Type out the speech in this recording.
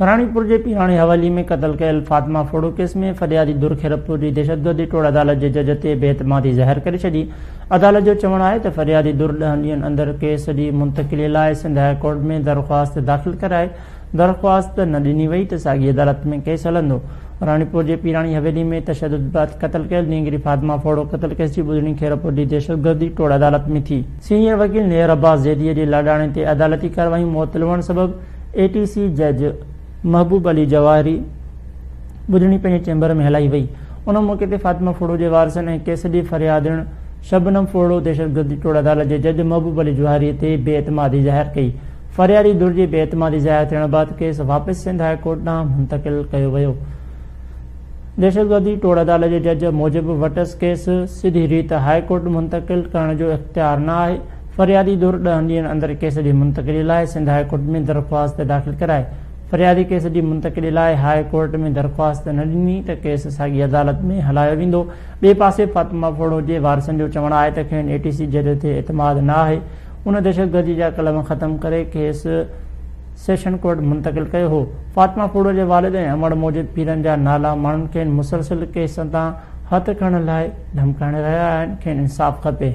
रानीपुर जे पीराणी हवेली में क़त्ल कयल फातिमा फोड़ो केस में फरियादी दुरखेरपुर जी दहशतगर्दी टोड़ अदालत जे जज ते बेइतमादी ज़ाहिर करे छॾी। अदालत जो चवणु आहे त फरियादी दुर 10 ॾींहनि अंदरि केस जी मुंतक़िली लाइ सिंध हाई कोर्ट में दरख़्वास्त दाख़िल कराए दरख़्वास्त न ॾिनी वई त साॻी अदालत में केस हलंदो। रानीपुर जे पीराणी हवेली में तशद्दुद बाबति क़त्ल कयल नींगरी फातिमा फोड़ो क़त्ल केस जी ॿुधणी खेरपुर जी दहशतगर्दी टोड़ अदालत में थी। सीनियर वकील नेर अब्बास ज़ैदी जे लाॾाणे ते अदालती कार्रवाई मुअत्तल हुअण सबबि ATC जज महबूब अली जवाहरी ॿुधणी पंहिंजे चैम्बर में हलाई वई। उन मौक़े ते फातिमा फोड़ो जे वारसनि ऐं केस जी फरियादण शबनम फोड़ो दहशतगर्दी टोड़ अदालत जे जज महबूब अली जवाहरी ते बेइतमादी ज़ाहिर कई। फरियादी दुर जे बेइतमादी ज़ाहिर थियण बैदि केस वापसि सिंध हाई कोर्ट ॾांहुं मुंतक़िल कयो वियो। दहशतगर्दी टोड़ अदालत जे जज मूजिबि वटसि केस सिधी रीत हाई कोर्ट मुंतक़िल करण जो इख़्तियार न आहे। फरियादी दुर 10 ॾींहनि अंदरि केस जी मुंतक़िली लाइ सिंध हाई कोर्ट में दरख़्वास्त दाख़िल कराए। फरियादी केस जी मुंतक़िली लाइ हाई कोर्ट में दरख़्वास्त न ॾिनी त केस साॻी अदालत में हलायो वेंदो। ॿिए पासे फातिमा फोड़ो जे वारसनि जो चवणु आहे त खेनि ATC जज ते एतमाद न आहे। उन दहशतगर्दी जा कलम ख़तमु करे केस सेशन कोर्ट मुंतक़िल कयो हो। फातिमा फोड़ो जे वालिद ऐं अमड़ मूजिबि पीरनि जा नाला माण्हुनि खे मुसलसिल केस तां हथ खणण लाइ धमकाए रहिया आहिनि। खेनि इंसाफ़ खपे।